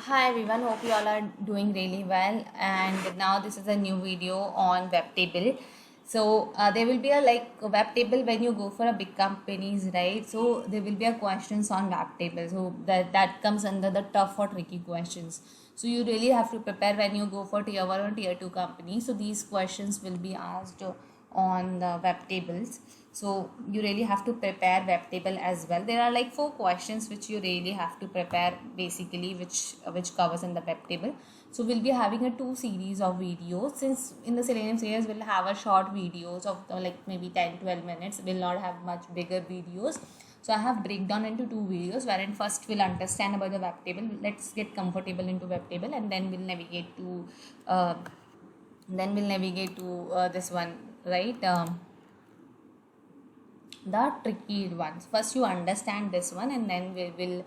Hi everyone, hope you all are doing really well. And now this is a new video on Webtable. So there will be a Webtable when you go for a big companies, right? So there will be a questions on Webtable. So that comes under the tough or tricky questions. So you really have to prepare when you go for tier 1 or tier 2 companies. So these questions will be asked on the web tables. So you really have to prepare web table as well. There are like 4 questions which you really have to prepare, basically, which covers in the web table. So we'll be having a 2 series of videos. Since in the Selenium series we'll have a short videos of like maybe 10-12 minutes, we'll not have much bigger videos. So I have breakdown into 2 videos, wherein first we'll understand about the web table. Let's get comfortable into web table, and then we'll navigate to this one, right? The tricky ones. First you understand this one, and then we will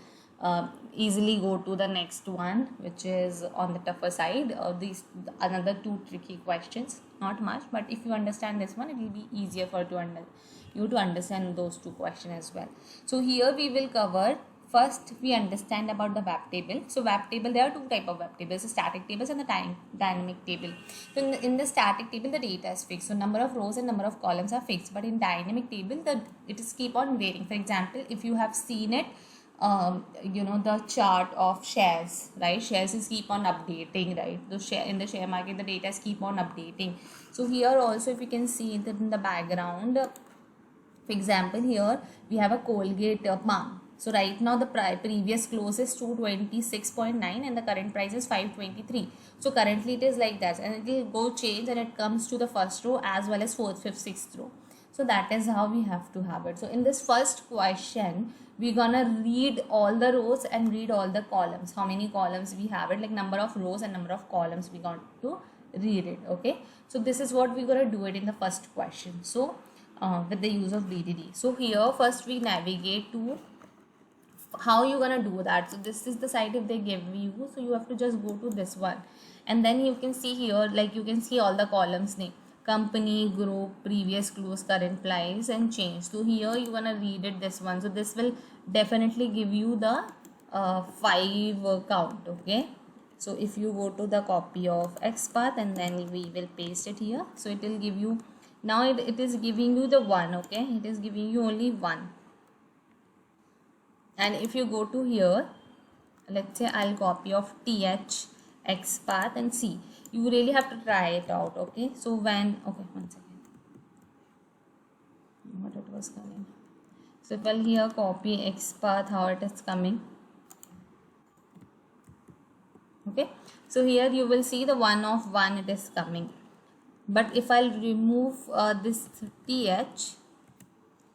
easily go to the next one, which is on the tougher side. These another 2 tricky questions, not much, but if you understand this one, it will be easier for you to understand those 2 questions as well. So here we will cover. First, we understand about the web table. So web table, there are 2 type of web tables: the static tables and the dynamic table. So in the static table, the data is fixed. So number of rows and number of columns are fixed. But in dynamic table, it is keep on varying. For example, if you have seen it, the chart of shares, right? Shares is keep on updating, right? The share in the share market, the data is keep on updating. So here also, if you can see that in the background, for example, here we have a Colgate palm. So right now the previous close is 226.9 and the current price is 523. So currently it is like that, and it will go change, and it comes to the first row as well as fourth, fifth, sixth row. So that is how we have to have it. So in this first question, we're gonna read all the rows and read all the columns. How many columns we have it, like number of rows and number of columns, we got to read it. Okay, so this is what we're gonna do it in the first question. So with the use of BDD. So here first we navigate to how you gonna do that. So this is the site if they give you, so you have to just go to this one, and then you can see here, like you can see all the columns name, company, group, previous close, current price, and change. So here you gonna read it, this one. So this will definitely give you the 5 count. Okay, so if you go to the copy of XPath, and then we will paste it here, so it will give you, now it is giving you the 1. Okay, it is giving you only 1. And if you go to here, let's say I'll copy of TH, XPath, and C. You really have to try it out. Okay, so when, okay, one second, what it was coming. So if I'll here copy XPath, how it is coming. Okay, so here you will see the 1 of 1 it is coming. But if I'll remove this TH,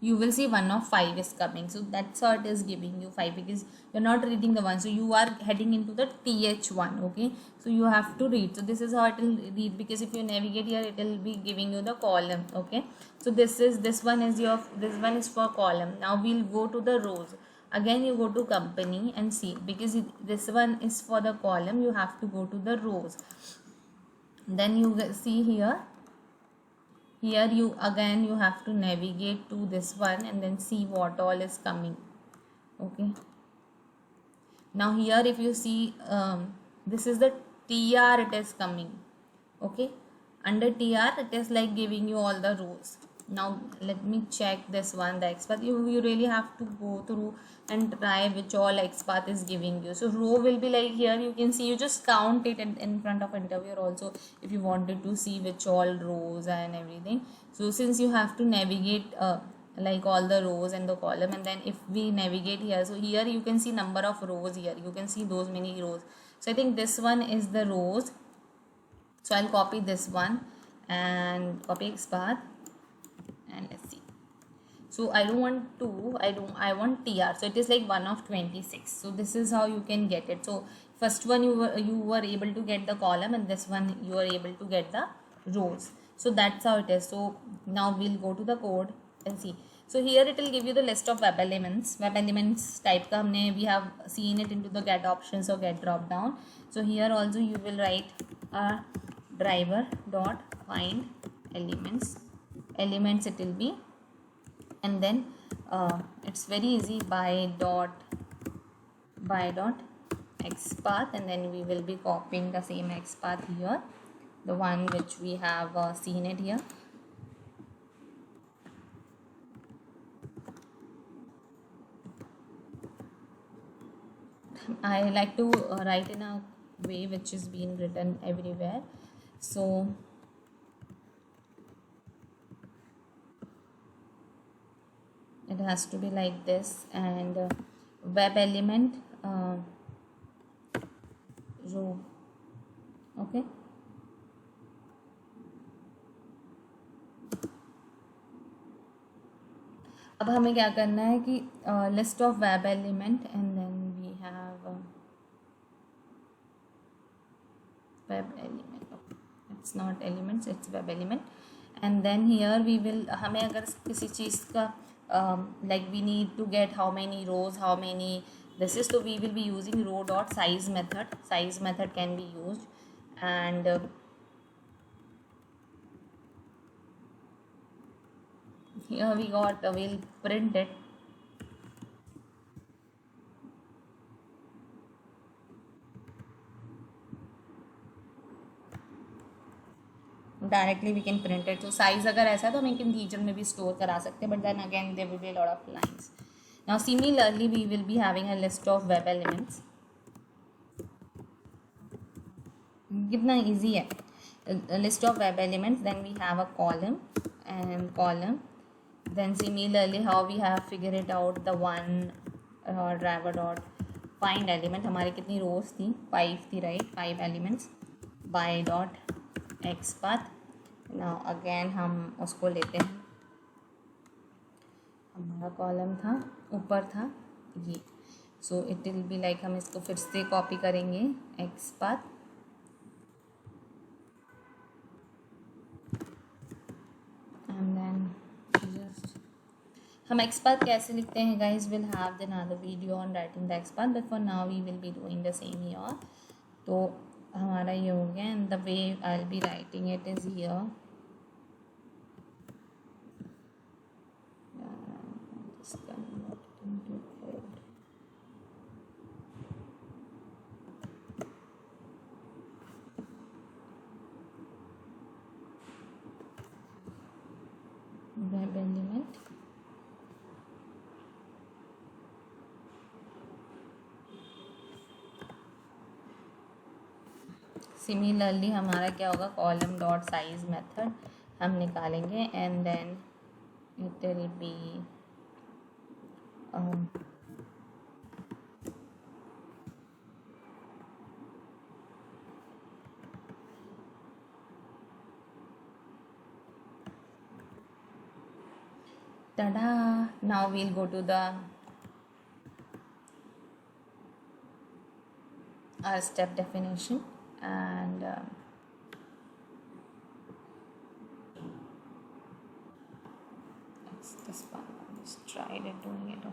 you will see 1 of 5 is coming. So that's how it is giving you 5, because you're not reading the 1. So you are heading into the TH1. Okay, so you have to read. So this is how it will read, because if you navigate here, it will be giving you the column. Okay, so this one is for column. Now we'll go to the rows. Again you go to company and see, because this one is for the column, you have to go to the rows. Then you see here you again you have to navigate to this one, and then see what all is coming. Okay, now here if you see, this is the TR, it is coming. Okay, under TR it is like giving you all the rows. Now let me check this one, the XPath. You really have to go through and try which all XPath is giving you. So row will be like here, you can see, you just count it in front of interviewer also, if you wanted to see which all rows and everything. So since you have to navigate like all the rows and the column, and then if we navigate here, so here you can see number of rows, here you can see those many rows. So I think this one is the rows. So I'll copy this one and copy XPath, and let's see. So I want TR, so it is like 1 of 26. So this is how you can get it. So first one you were able to get the column, and this one you are able to get the rows. So that's how it is. So now we'll go to the code and see. So here it will give you the list of web elements type ka we have seen it into the get options or get drop down. So here also you will write a driver dot find elements it will be, and then it's very easy, by dot x path, and then we will be copying the same x path here, the one which we have seen it here. I like to write in a way which is being written everywhere. So it has to be like this, and web element row. Okay, अब हमें क्या करना है कि list of web element, and then we have web element, it's not elements, it's web element. And then here we will, हमें अगर किसी चीज़ का like we need to get how many rows, how many this is, so we will be using row dot size method. Size method can be used, and here we got we'll print it. Directly we can print it. तो size अगर ऐसा है तो हम एक integer में भी store करा सकते हैं, but then again there will be a lot of lines. Now similarly we will be having a list of web elements. कितना इजी है. List of web elements, then we have a column and column. Then similarly how we have figure it out the one driver dot find element. हमारी कितनी rows थी, 5 थी, right, 5 elements by dot X path. Now again हम उसको लेते हैं, हमारा column था, ऊपर था ये. So it will be like, हम इसको फिर से कॉपी करेंगे X path, and then just हम एक्स पाथ कैसे लिखते हैं guys, will have then other video on writing the X path, but for now we will be doing the same here. तो हमारा ये हो गया, and the way I will be writing it is here. Web element, similarly हमारा क्या होगा, column dot size method हम निकालेंगे, and then it will be tada. Now we'll go to the our step definition, and it's this one. I just tried it doing it.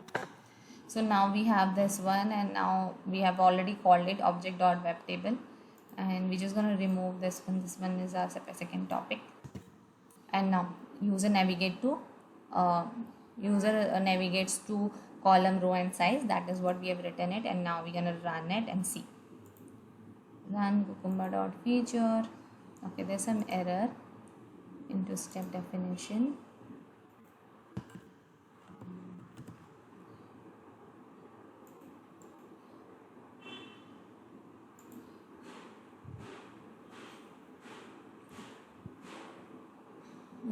So now we have this one, and now we have already called it object dot web table, and we're just going to remove this one. This one is our second topic. And now user navigate to navigates to column, row and size. That is what we have written it, and now we're gonna run it and see. Run cucumber dot feature. Okay, there's some error into step definition.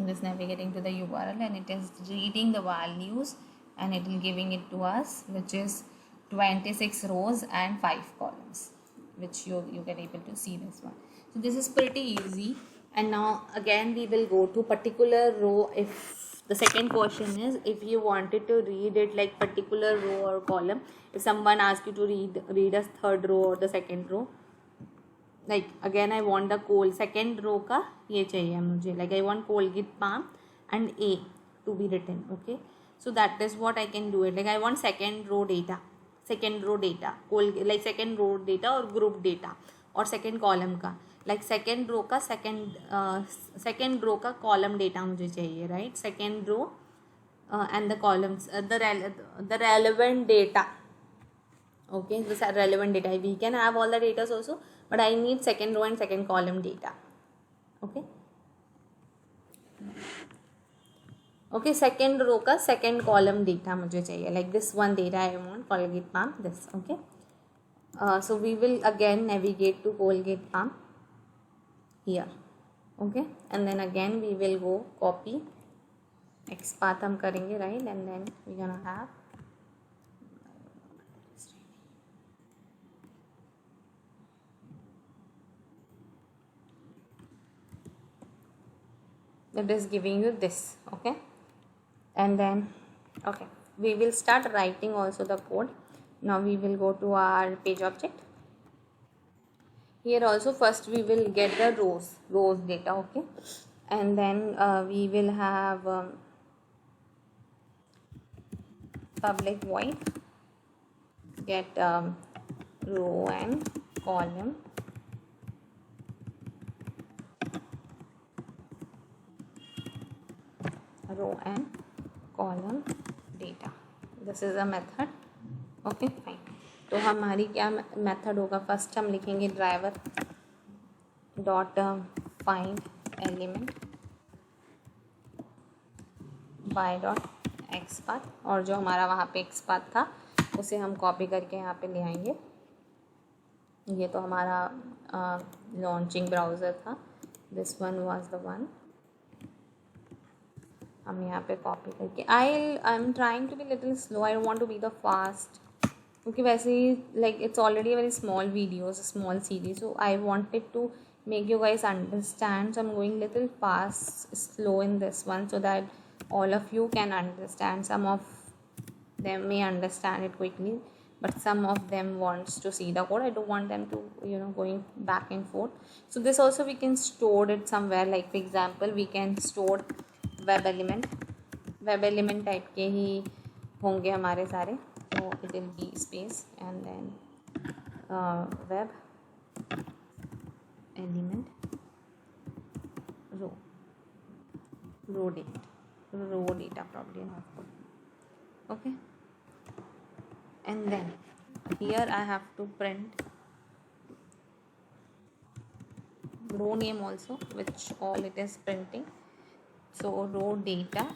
It is navigating to the URL, and it is reading the values, and it will giving it to us, which is 26 rows and 5 columns, which you can able to see this one. So this is pretty easy. And now again we will go to particular row. If the second question is, if you wanted to read it like particular row or column, if someone asks you to read a third row or the second row, like again I want the coal second row का ये चाहिए मुझे, like I want Colgate Palm and A to be written. Okay, so that is what I can do it. Like I want second row data, like second row data or group data, और second column का like second row का second row का column data मुझे चाहिए, right? Second row and the columns, the relevant data Okay, this are relevant data. We can have all the data also, but I need second row and second column data. Okay. Okay, second row का second column data मुझे चाहिए, like this one data I want, Colgate Palm, this. Okay. So we will again navigate to Colgate Palm here. Okay, and then again we will go copy XPath हम करेंगे, right, and then we're gonna have that is giving you this. Okay, and then okay, we will start writing also the code. Now we will go to our page object. Here also first we will get the rows data. Okay, and then we will have public void get row and column data. This is a method. Okay, fine. तो हमारी क्या method होगा, first हम लिखेंगे driver dot find element by dot XPath, और जो हमारा वहाँ पे एक्सपाथ था उसे हम कॉपी करके यहाँ पे ले आएंगे. ये तो हमारा लॉन्चिंग ब्राउज़र था, this one was the one. हम यहाँ पे कॉपी करके I am trying to be little slow, I want to be the fast, क्योंकि वैसे ही like it's already a very small videos, small series, so I wanted to make you guys understand, so I'm going little fast, slow in this one, so that all of you can understand. Some of them may understand it quickly, but some of them wants to see the code. I don't want them to going back and forth. So this also we can store it somewhere, like for example we can store web element type के ही होंगे हमारे सारे, so it will be space and then web element row data probably not good. Okay, and then here I have to print row name also, which all it is printing. So row data,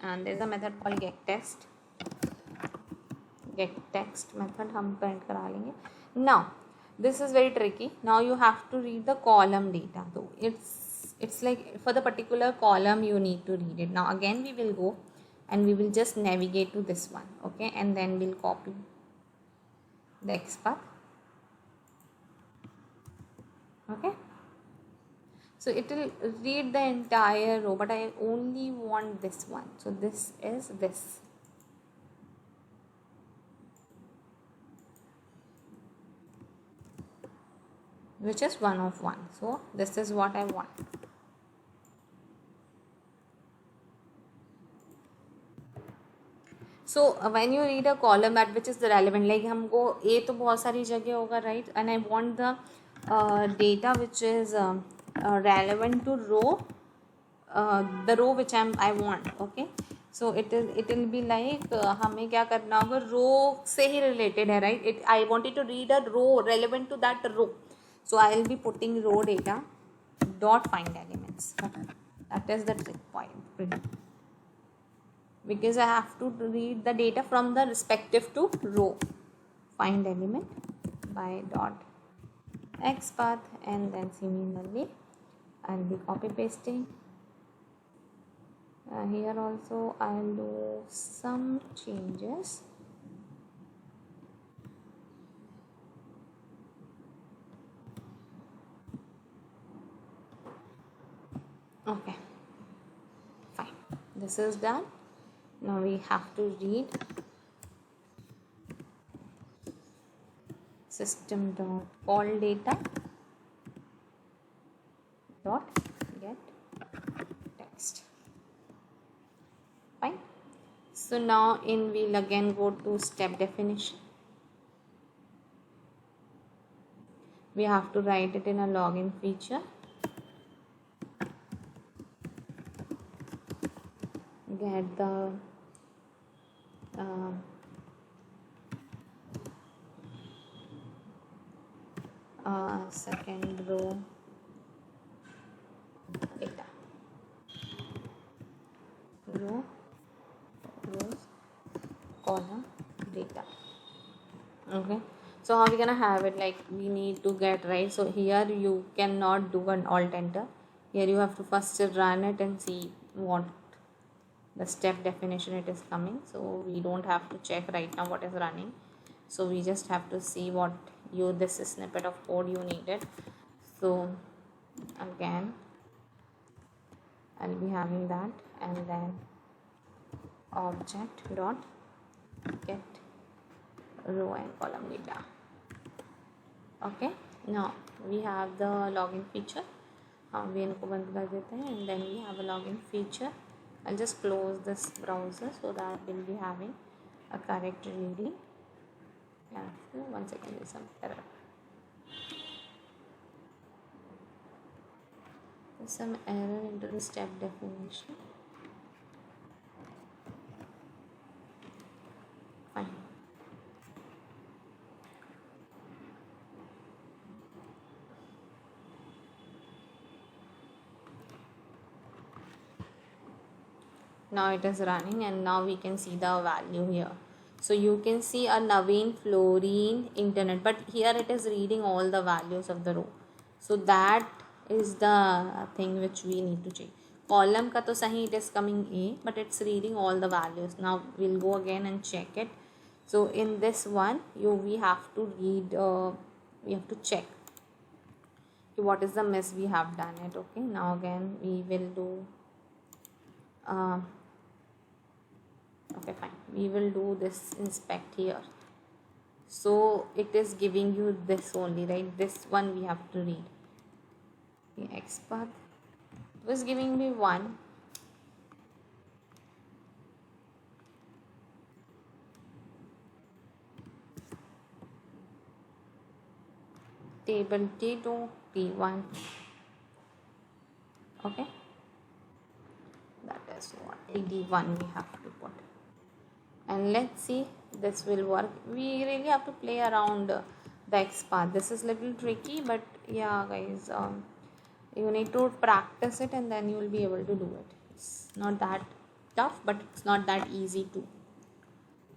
and there is a method called get text method हम print करा लेंगे. Now this is very tricky. Now you have to read the column data, though it's like for the particular column you need to read it. Now again we will go and we will just navigate to this one. Okay, and then we'll copy the XPath. Okay, so it will read the entire row, but I only want this one, so this is this. Which is 1 of 1. So this is what I want. So when you read a column that which is the relevant, like हमको A तो बहुत सारी जगह होगा, right, and I want the data which is relevant to row, the row which I want. Okay, so it will be like हमें क्या करना होगा, row से ही related है, right, I wanted to read a row relevant to that row. So I will be putting row data dot find elements. That is the trick point, because I have to read the data from the respective to row. Find element by dot XPath, and then similarly I'll be copy pasting. Here also I'll do some changes. Okay, fine, this is done. Now we have to read system dot call data dot get text. Fine. So now we'll again go to step definition. We have to write it in a login feature. Get the second row data, rows, column data. Okay, so how we gonna have it? Like we need to get right. So here you cannot do an alt enter. Here you have to first run it and see what the step definition it is coming. So we don't have to check right now what is running. So we just have to see what this is snippet of code you needed. So again I'll be having that, and then object dot get row and column data. Okay, now we have the login feature. we इनको बंद कर देते हैं, and then we have a login feature. I'll just close this browser so that we'll be having a correct reading. Yeah, so 1 second, there's some error. There's some error into the step definition. Fine. Now it is running, and now we can see the value here. So you can see a Naveen Fluorine internet, but here it is reading all the values of the row. So that is the thing which we need to change. Column ka to sahi, it is coming A, but it's reading all the values. Now we'll go again and check it. So in this one, we have to read, we have to check what is the miss we have done it. Okay, now again we will do okay, fine, we will do this inspect here. So it is giving you this only, right? This one we have to read. The XPath was giving me 1. Table T2, T1. Okay, that is what D1 we have to put. And let's see this will work. We really have to play around the XPath. This is little tricky, but yeah guys, you need to practice it and then you will be able to do it. It's not that tough, but it's not that easy too.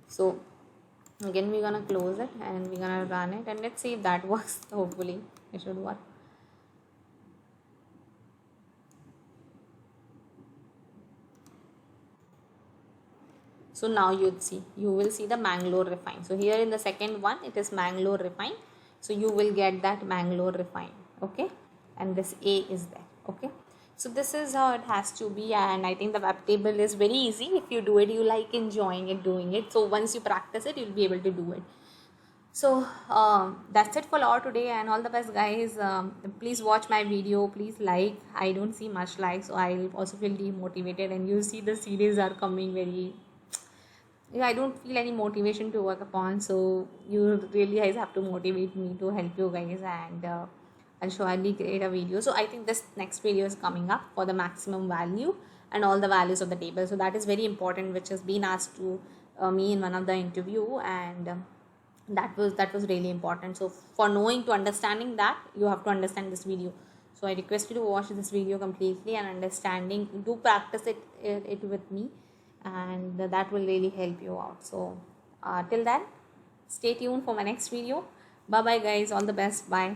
So again we're gonna close it and we're gonna run it, and let's see if that works. Hopefully it should work. So now you will see the Mangalore Refine. So here in the second one, it is Mangalore Refine. So you will get that Mangalore Refine. Okay, and this A is there. Okay, so this is how it has to be, and I think the web table is very easy. If you do it, you like enjoying it, doing it. So once you practice it, you'll be able to do it. So that's it for all today, and all the best guys. Please watch my video, please like. I don't see much like, so I'll also feel demotivated, and you see the series are coming very, I don't feel any motivation to work upon. So you really guys have to motivate me to help you guys, and I'll surely create a video. So I think this next video is coming up for the maximum value and all the values of the table. So that is very important, which has been asked to me in one of the interview, and that was really important. So for knowing to understanding that, you have to understand this video. So I request you to watch this video completely and understanding, do practice it with me, and that will really help you out. So till then, stay tuned for my next video. Bye bye guys, all the best, bye.